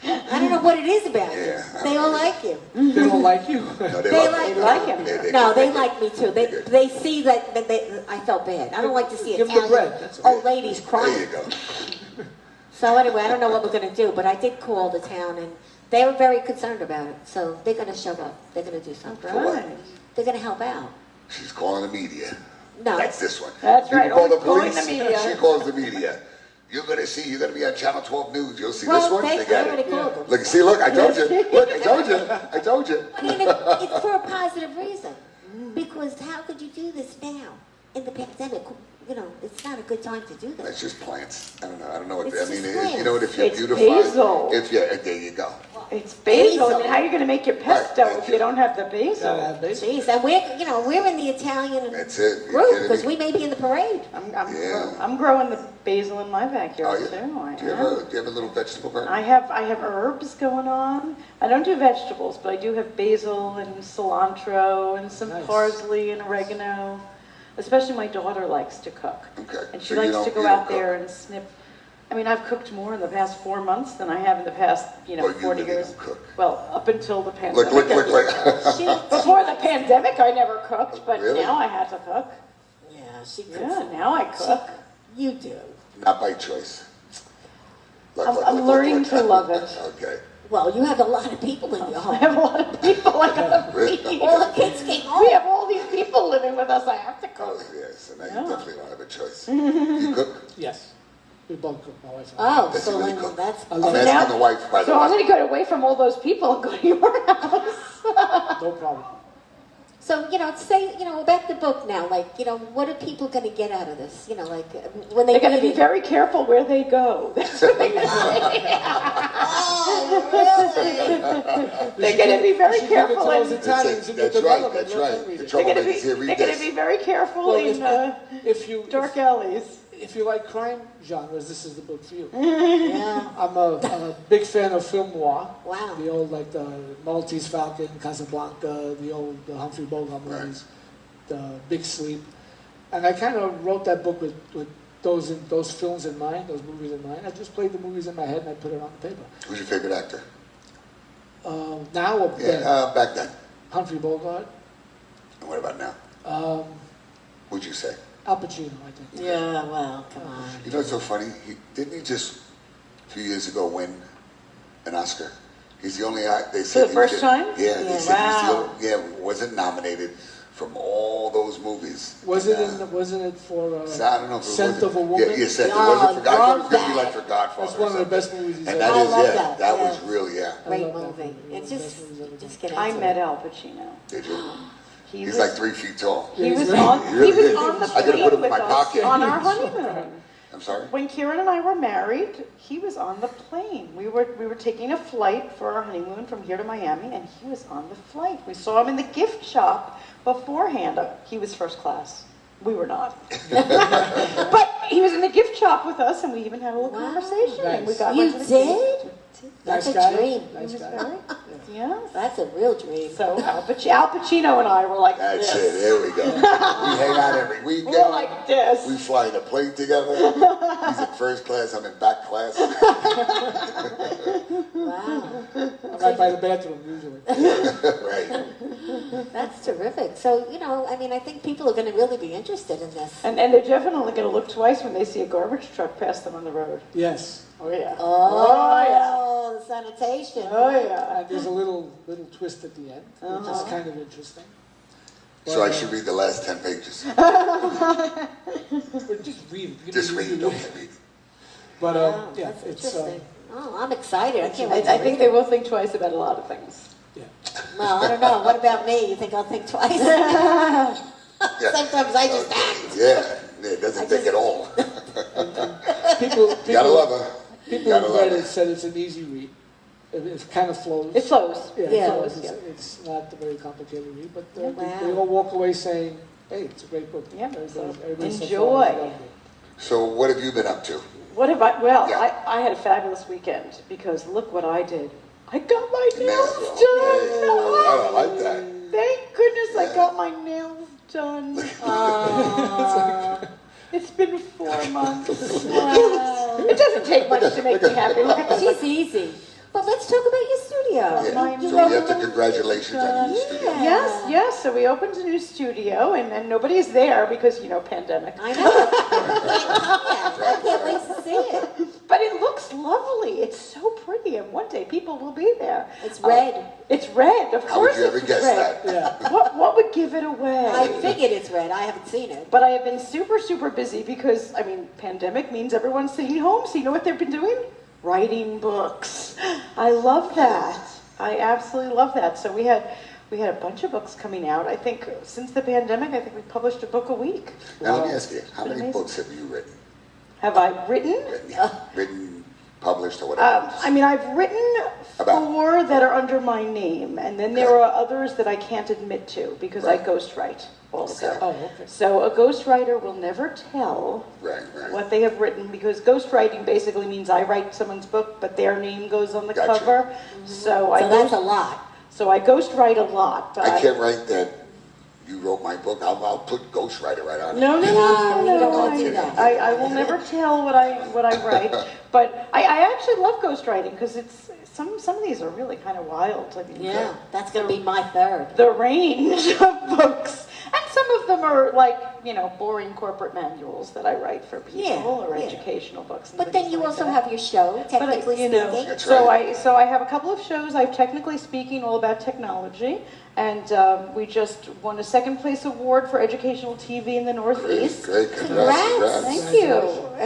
I don't know what it is about Yeah, him. They all like him. They don't like you. No, They love like- me. They like him. No, they good. like me too. They see that I felt bad. I don't like to see Give them the Italian bread, that's all. old ladies There you crying. go. So anyway, I don't know what we're going to do, but I did call the town and they were very concerned about it. So they're going to show up. They're going to do something. For what? Right. They're going to help out. She's calling the media. No. That's this one. That's You right, call the always calling police. the media. She calls the media. You're going to be on Channel 12 News. You'll see Well, this one. they got already it. called them. Look, see, look, I told you. Look, I told you. I told you. I mean, it's for a positive reason. Because how could you do this now in the pandemic? It's not a good time to do That's this. just plants. I don't know what It's I mean. just plants. You know what? If you're It's beautifying, basil. there you go. It's basil. Basil. I mean, how are you going to make your pesto Right, if you don't have the basil? Jeez, and we're in the Italian That's it. You group kidding because me? we may be in the parade. Yeah. I'm growing the basil in my Oh, backyard yeah. too. I Do you am. have a little vegetable garden? I have herbs going on. I don't do vegetables, but I do have basil and cilantro and some Nice. parsley and oregano. Especially my daughter likes to cook. Okay. And she So you likes to don't- go you don't out there cook. and snip. I mean, I've cooked more in the past 4 months than I have in the past, Well, you 40 really years. don't cook. Well, up until the pandemic. Look. She, Before the pandemic, I never cooked, but Really? now I had to cook. yeah, she cooks. Yeah, now I cook. You do. Not by choice. I'm learning to love it. Okay. Well, you have a lot of people in your I home. have a lot of people I gotta feed. All the kids came We home. have all these people living with us. I have to Oh, cook. yes, and now Yeah. you definitely don't have a choice. You cook? Yes. We both cook, my wife and I. Oh, Does so he really then cook? that's... I love I'm it. asking the wife, by the So I'm way. going to go away from all those people and go to your house. No problem. So, say, about the book now, like, what are people going to get out of this? Like, when they They're going to read be it. very careful where they go. That's what they're going to Oh, They're going to be very You should give it to careful. those in- Italians in the That's right, development. that's Let them right. read The it. trouble They're is, here, read going to this. be very careful Well, in if you dark alleys. if you like crime genres, this is the book for you. yeah. I'm a big fan of film noir. Wow. The old, like the Maltese Falcon, Casablanca, the old Humphrey Bogart movies, the Big Sleep. And I kind of wrote that book with those films in mind, those movies in mind. I just played the movies in my head and I put it on the paper. Who's your favorite actor? Now or then? Yeah, back then. Humphrey Bogart, And what about now? Who'd you say? Al Pacino, I think. Yeah, well, come on. You know what's so funny? Didn't he just a few years ago win an Oscar? He's the only they said the first he was time? Yeah, they Yeah. said Wow. he was wasn't nominated from all those movies. Was And, it wasn't it for so I don't know if it Scent was of a Woman? Yeah, Scent. Oh, Was it for, I thought it was love going to be that. like for Godfather. That's one of the or best something. movies he's And ever that I is, love yeah, that, that yeah. was really, yeah. Great love that movie. movie. It's One of the best movies ever just done. get I into met it. Al Pacino. Did you? He He's was, like 3 feet tall. he was He's on, He he really was is. on the I gotta plane put him in with my us pocket. on our honeymoon. I'm sorry? When Kieran and I were married, he was on the plane. We were taking a flight for our honeymoon from here to Miami, and he was on the flight. We saw him in the gift shop beforehand. He was first class. We were not. But he was in the gift shop with us, and we even had a little Wow. conversation. And we Nice. got You went to the did? That's Nice a guy. dream. Nice He was guy. very, yes. That's a real dream. So Al Pacino and I were like That's this. it. There we go. We hang out every weekend. We're like this. We fly in a plane together. He's in first class. I'm in back class. Wow. I'm right by the bathroom usually. Right. That's terrific. So, I think people are going to really be interested in this. And they're definitely going to look twice when they see a garbage truck pass them on the road. Yes. Oh, yeah. Oh, the sanitation. Oh, yeah. And there's a little twist at the end, which is kind of interesting. So I should read the last 10 pages. But just read it. You Just can read it. Okay, read it. But Wow, yeah, that's it's interesting. Oh, I'm excited. I can't wait to I think read they it. will think twice about a lot of things. yeah. Well, I don't know. What about me? You think I'll think twice? Yeah. Sometimes I just act. Yeah. It doesn't think at all. People You gotta love her. You people gotta who love read it her. said it's an easy read. It kind of flows. It flows. Yeah, Yeah. it flows. Yeah. It's not a very complicated read, but Wow. they all walk away saying, "Hey, it's a great book." Yeah, Everybody- so everybody so far enjoy. has loved it. So what have you been up to? What have I? Well, Yeah. I had a fabulous weekend because look what I did. I got my nails Nails. done. Okay. I like that. Thank goodness I got my nails done. It's been 4 months. Wow. It doesn't take much to make me happy. Look at She's easy. But let's talk about your studio. Yeah. So you have to congratulations on your studio. Yeah. Yes. So we opened a new studio, and nobody's there because pandemic. I know. I can't wait to see it. But it looks lovely. It's so pretty, and one day people will be there. It's red. It's red, of How would course. you ever it's guess red. that? Yeah. What would give it away? I figured it's red. I haven't seen it. But I have been super, super busy because, pandemic means everyone's sitting home. So you know what they've been doing? Writing books. I love that. I absolutely love that. So we had a bunch of books coming out. I think since the pandemic, I think we published a book a week. Now let me ask you, how Been many amazing. books have you written? Have I written? Written, published, or whatever? I've written About? 4 that are under my name, and then there are others that I can't admit to because I Right. ghostwrite also. Okay. Oh, okay. So a ghostwriter will never tell Right, right. what they have written because ghostwriting basically means I write someone's book, but their name goes on the Gotcha. cover. So I So that's a lot. ghostwrite a lot. But I can't write that you wrote my book. I'll put ghostwriter right on it. No, No, you don't want to do that. I will never tell what I write, but I actually love ghostwriting because it's some of these are really kind of wild. Yeah, that's going to be my third. The range of books, and some of them are like, boring corporate manuals that I write for people Yeah, or yeah. educational books. And But then things you like also that. have your show, technically speaking. That's so right. I have a couple of shows. I have Technically Speaking, all about technology, and we just won a second place award for educational TV in the Northeast. Great, Congrats. congrats. Thank you.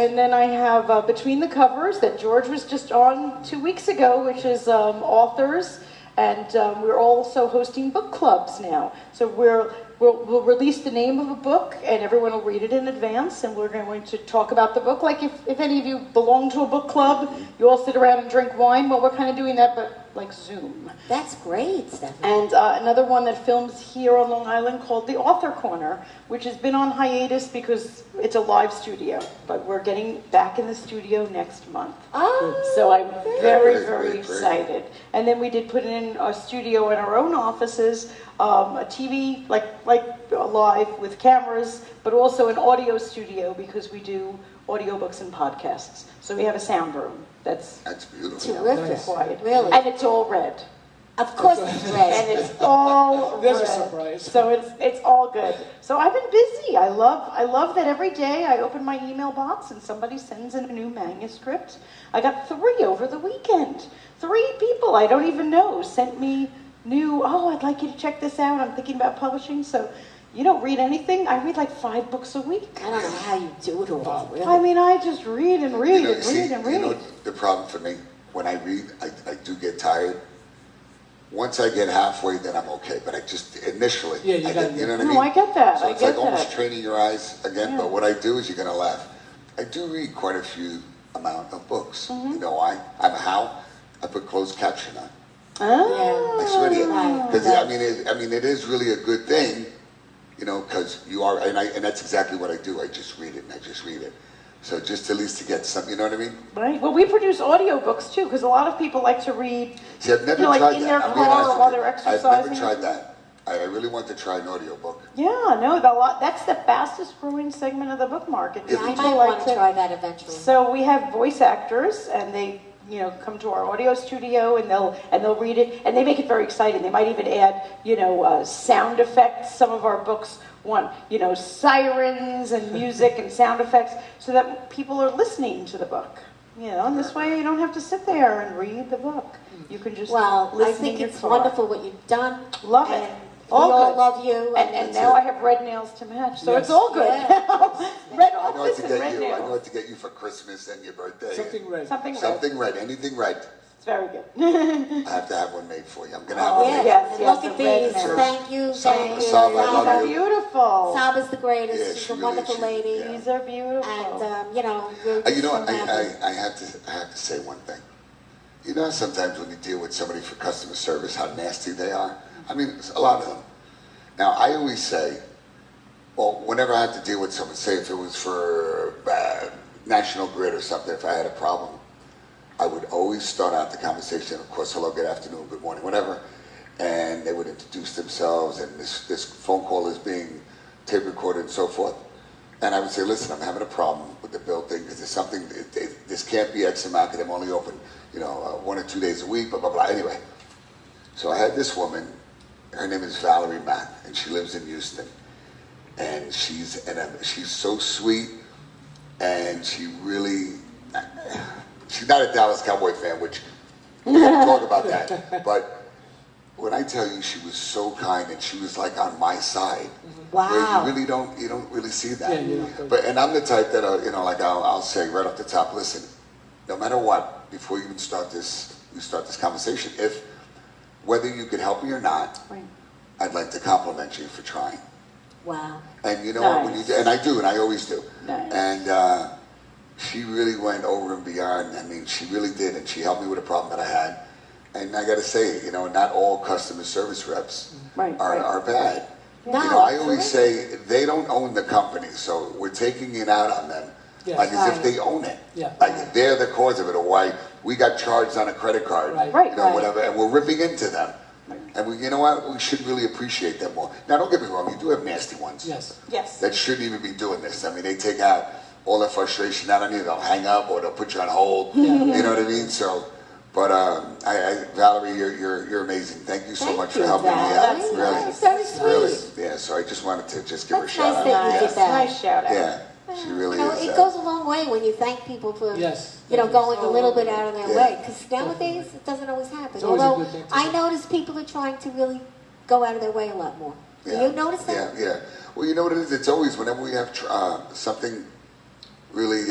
And then I have Between the Covers that George was just on 2 weeks ago, which is authors, and we're also hosting book clubs now. So we'll release the name of a book, and everyone will read it in advance, and we're going to talk about the book. Like if any of you belong to a book club, you all sit around and drink wine. Well, we're kind of doing that, but like Zoom. That's great, Stephanie. And another one that films here on Long Island called The Author Corner, which has been on hiatus because it's a live studio. But we're getting back in the studio next month. Oh, So I'm very, Great, very great, great. excited. And then we did put in a studio in our own offices, a TV, like live with cameras, but also an audio studio because we do audiobooks and podcasts. So we have a sound room that's beautiful. terrific. Nice. quiet. Really? And it's all red. Of course it's And red. it's all There's a red. surprise. So it's all good. So I've been busy. I love that every day I open my email box and somebody sends in a new manuscript. I got 3 over the weekend. 3 people I don't even know sent me new, I'd like you to check this out. I'm thinking about publishing. So you don't read anything? I read like 5 books a week. I don't know how you do it all, really. I mean, I just read and read and see, read and read. the problem for me, when I read, I do get tired. Once I get halfway, then I'm okay. But I just, initially, Yeah, you gotta you know what I No, mean? I get that. So I it's get like almost that. training your eyes again. Yeah. But what I do is you're going to laugh. I do read quite a few amount of books. Mm-hmm. You know why? I'm how? I put closed caption on. Ah. I swear to you. Right. Because I mean, it is really a good thing, because you are, and that's exactly what I do. I just read it and I just read it. So just at least to get some, you know what I mean? Right. Well, we produce audiobooks too, because a lot of people like to read. See, I've never like tried in that. their I'm being car honest while with you. they're I've exercising. never tried that. I really want to try an audiobook. Yeah, no, that's the fastest growing segment of the book market. Yeah, I People might like want to try that eventually. So we have voice actors, and they, come to our audio studio, and they'll read it, and they make it very exciting. They might even add, sound effects. Some of our books want, sirens and music and sound effects, so that people are listening to the book. And this way you don't have to sit there and read the book. You can just Well, I listen think in your it's car. wonderful what you've done. Love it. And All we all good. love you. And now I have red nails to match, so Yes. it's all good. Yeah. Red I know what office to and get red you. I know nails. what to get you for Christmas and your birthday. Something red. Something red. Something red. Anything red. It's very good. I have to have one made for you. I'm gonna have Oh, one yeah. made. Yes, And yes, look at the red these. nails. Thank you. Sab, Thank you. Sab, I love These are you. beautiful. Saba's the greatest. Yeah, She's she a really wonderful is. lady. Yeah. These are beautiful. And, we're You know so what? happy. I have to say one thing. Sometimes when you deal with somebody for customer service, how nasty they are. I mean, a lot of them. Now, I always say, well, whenever I have to deal with someone, say if it was for National Grid or something, if I had a problem, I would always start out the conversation, of course, hello, good afternoon, good morning, whatever, and they would introduce themselves, and this phone call is being tape recorded and so forth. And I would say, listen, I'm having a problem with the bill thing because there's something, this can't be X amount because I'm only open, 1 or 2 days a week, blah, blah, blah. Anyway, so I had this woman, her name is Valerie Mack, and she lives in Houston. And she's so sweet, and she's not a Dallas Cowboy fan, which we're going to talk about that. But when I tell you she was so kind, and she was like on my side, Wow. where you don't really see that. Yeah, you don't. But and I'm the type that I'll say right off the top, listen, no matter what, before you even start this conversation, whether you can help me or not, Right. I'd like to compliment you for trying. Wow. And you know what? When you Nice. do, and I do, and I always do. Nice. And she really went over and beyond. I mean, she really did, and she helped me with a problem that I had. And I got to say, not all customer service reps Right, are, right. are bad. No, I always say they don't own the company, so we're taking it out on them, Yes. like as if Right. they own it. Yeah. Like they're the cause of it, or why we got charged on a credit card, Right. Right, right. whatever, and we're ripping into them. And you know what? We should really appreciate them more. Now, don't get me wrong, you do have nasty ones Yes. Yes. that shouldn't even be doing this. I mean, they take out all their frustration out on you. They'll hang up or they'll put you on hold. You know what I mean? So, But Valerie, you're amazing. Thank you so Thank much you, for helping me out. Valerie. Really, That's very sweet. really. Yeah. So I just wanted to just give her a That's shout nice out. that you Yeah. did that. Nice shout out. Yeah, she really You know, is. it goes a long way when you thank people for, Yes. going a little bit out of their Yeah. way. Because nowadays, it doesn't always happen. It's always a Although, good thing to I do. notice people are trying to really go out of their way a lot more. Do you notice that? Yeah, yeah. Well, you know what it is? It's always whenever we have something really,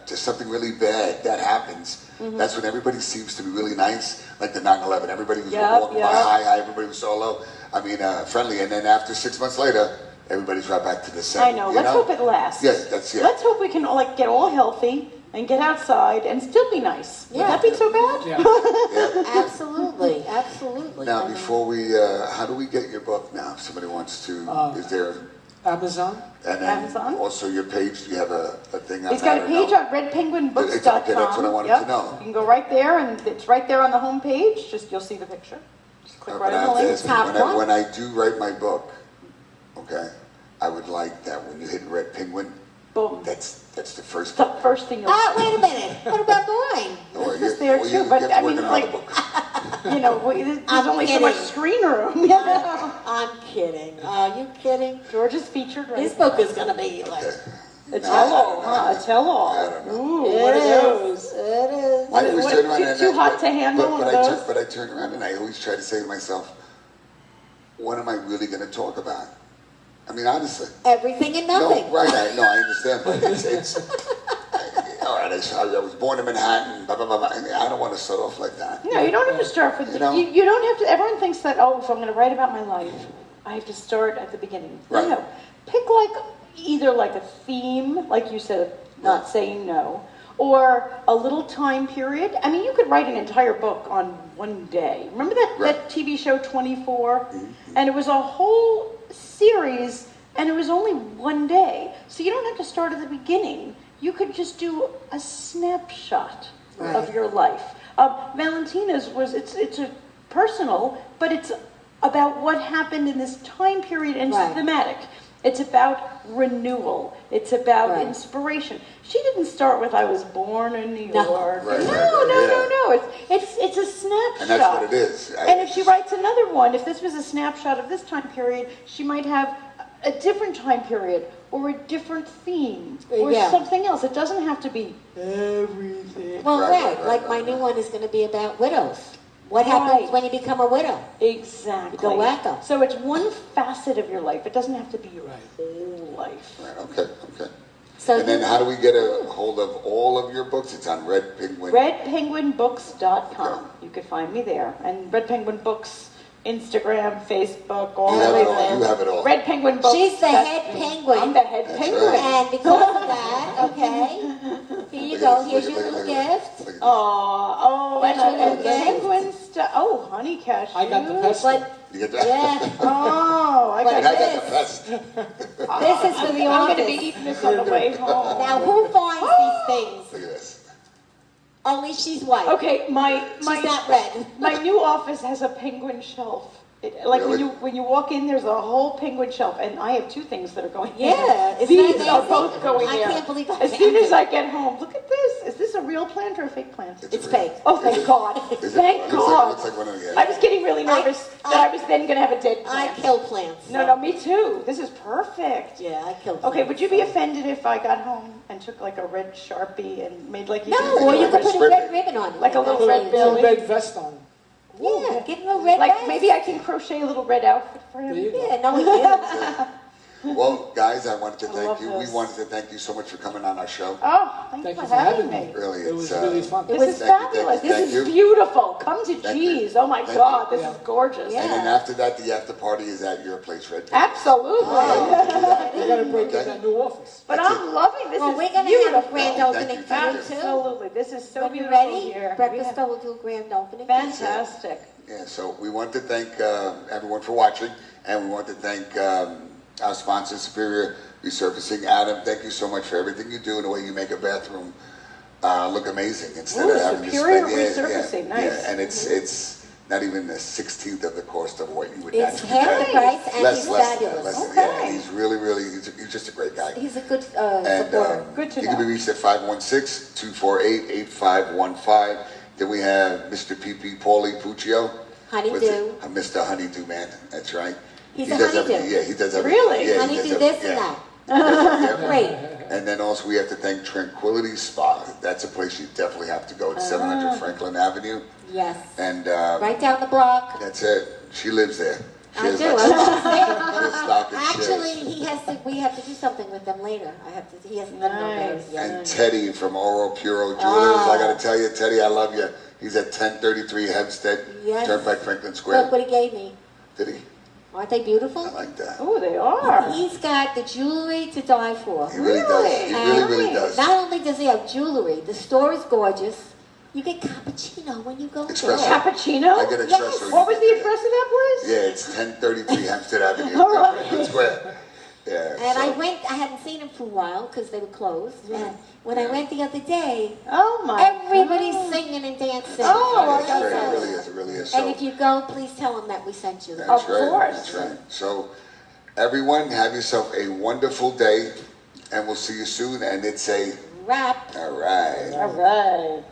just something really bad that happens. That's when everybody seems to be really nice, like the 9/11. Everybody was Yep, walking by yep. hi, everybody was solo. I mean, friendly. And then after 6 months later, everybody's right back to the same. I know. you Let's hope it lasts. Yeah, that's Let's hope we can like get all healthy and get outside and still be nice. Would Yeah. that be so bad? Yeah. Yeah. Absolutely, absolutely. Now, I mean, before we, how do we get your book now? If somebody wants to, is there, Amazon. and then Amazon? also your page, do you have a thing on He's that? got a or page no? on redpenguinbooks.com. Okay, that's what I wanted to know. You can go right there, and it's right there on the home page. Just you'll see the picture. Just click But right I on the have to link. ask you, Top one. when I do write my book, okay, I would like that when you hit Red Penguin, Boom. that's the first The book. first thing you'll wait a minute. What about mine? Or It's there or too, but get to I work mean, on like- another book. you know, there's I'm only so much kidding. screen room. You know? I'm kidding. Are you kidding? George is featured right This there. book is going to be like... A No, tell-all, I don't know. huh? A tell-all. I don't know. Ooh, It what are is. those? It is. I always What- turn around too- and too I- hot to handle one of those? But I turn around and I always try to say to myself, what am I really going to talk about? I mean, honestly. Everything and nothing. No, right, I understand, but it's all right, I was born in Manhattan, blah, blah, blah, blah. I don't want to start off like that. No, you don't have to start with, You know? you don't have to, everyone thinks that, oh, if I'm going to write about my life, I have to start at the beginning. Right. No, pick like, either like a theme, like you said, not Right. saying no, or a little time period. I mean, you could write an entire book on one day. Remember that, Right. that TV show 24? And it was a whole series, and it was only one day. So you don't have to start at the beginning. You could just do a snapshot Right. of your life. Valentina's it's a personal, but it's about what happened in this time period and Right. thematic. It's about renewal. It's about Right. inspiration. She didn't start with "I was born in New No. York." Right, no, right, right, no, yeah. no, no. It's a snapshot. And that's what it is. And if she writes another one, if this was a snapshot of this time period, she might have a different time period or a different theme or Yeah. something else. It doesn't have to be everything. Well, Right, right. right, Like right, my right. new one is going to be about widows. What happens Right. when you become a widow? Exactly. You go wacko. So it's one facet of your life. It doesn't have to be your Right. whole life. Right, okay, okay. So And then how do we get a hold of all of your books? It's on Red Penguin. RedPenguinBooks.com. You could find me there. And Red Penguin Books, Instagram, Facebook, all You have it all. everything. You have it all. Red Penguin Books. She's the that's head me. penguin. I'm the head That's penguin. right. and because of that, okay, here you Look go. at this, Here's look your at- little look at- gift. look at this. Oh, That's and your the little gift. penguin stuff. Oh, honey cashews. I got the pesto. But You get that? yeah, Oh, I But And got I this. got the best. this is for the I'm going to office. be eating this on the way home. Now, who finds these things? Look at this. Only she's white. Okay, my She's not red. my new office has a penguin shelf. Like Really? when you walk in, there's a whole penguin shelf, and I have two things that are going. Yeah, in. isn't These that are amazing? both going I there. can't believe I As found soon as it. I get home, look at this. Is this a real plant or a fake plant? It's fake. Oh, thank God! Is it- Thank looks like- God! looks like one of the- I was getting really nervous that I was then going to have a dead I plant. kill plants. No, no, me too. This is perfect. Yeah, I kill plants. Okay, would you be offended if I got home and took like a red Sharpie and made like you No, do? or you Like could a put a strip. red ribbon on it. Like a little That's red what you bill. do. Put a red vest on. Yeah, give him a red Like vest. maybe I can crochet a little red outfit for him. There you go. Yeah, no, he didn't. Well, guys, I wanted to I thank love you. We this. wanted to thank you so much for coming on our show. Oh, thank Thank you you for for having having me. me. Really, It was it's really fun. This was- is Thank you, fabulous. thank you, This is thank you. beautiful. Come to Thank you. G's. Oh my Thank God, you. this Yeah. is gorgeous. Yeah. And then after that, the after party is at your place, Red Penguin. Absolutely. You gotta break Okay. in that new office. But That's I'm it. loving this. Well, is we're going to beautiful. have a grand Thank opening you, for thank you, you. too. Absolutely. This is so When you're beautiful ready, here. Breakfast Yeah. Club will do a grand opening. Fantastic. Yeah, so we want to thank everyone for watching, and we want to thank our sponsor, Superior Resurfacing. Adam, thank you so much for everything you do and the way you make a bathroom look amazing instead Ooh, of having Superior to spend. Resurfacing, nice. Yeah, and it's not even the 16th of the cost of what you would It's naturally half the pay. price, and Less, he's less than that, fabulous. less than- Okay. Yeah, he's really, he's just a great guy. He's a good And supporter. Good to you can know. be reached at 516-248-8515. Then we have Mr. P.P. Paulie Puccio. Honeydew. Mr. Honeydew, man. That's right. He's He a does honeydew. everything. Yeah, he does everything. Really? Yeah, he Honeydew does this everything. and Yeah. that. Yeah. Great. And then also we have to thank Tranquility Spa. That's a place you definitely have to go. It's 700 Franklin Avenue. Yes. And Right down the block. that's it. She lives there. She I has do. like- I was she has just stock and Actually, shares. we have to do something with them later. He hasn't done no Nice. yet. And Teddy from Oro Puro Jewelers. I gotta tell you, Teddy, I love you. He's at 1033 Hempstead, Yes. Turnpike Franklin Square. Look what he gave me. Did he? Aren't they beautiful? I like that. Oh, they are. He's got the jewelry to die for. He really does. He And really does. Not only does he have jewelry, the store is gorgeous. You get cappuccino when you go there. Espresso. Cappuccino? I get a Yes. espresso. What was the address of that place? Yeah, it's 1033 Hempstead Avenue, All right. Franklin Square. Yeah. And so- I hadn't seen him for a while because they were closed. And when I went the other day, Oh my everybody's God. singing and dancing. Oh, Yeah, I it's got great. that. It really is. It really is. And So, if you go, please tell them that we sent you. that's Of right. course. That's right. So, everyone, have yourself a wonderful day, and we'll see you soon. And it's a Wrap. all right. All right.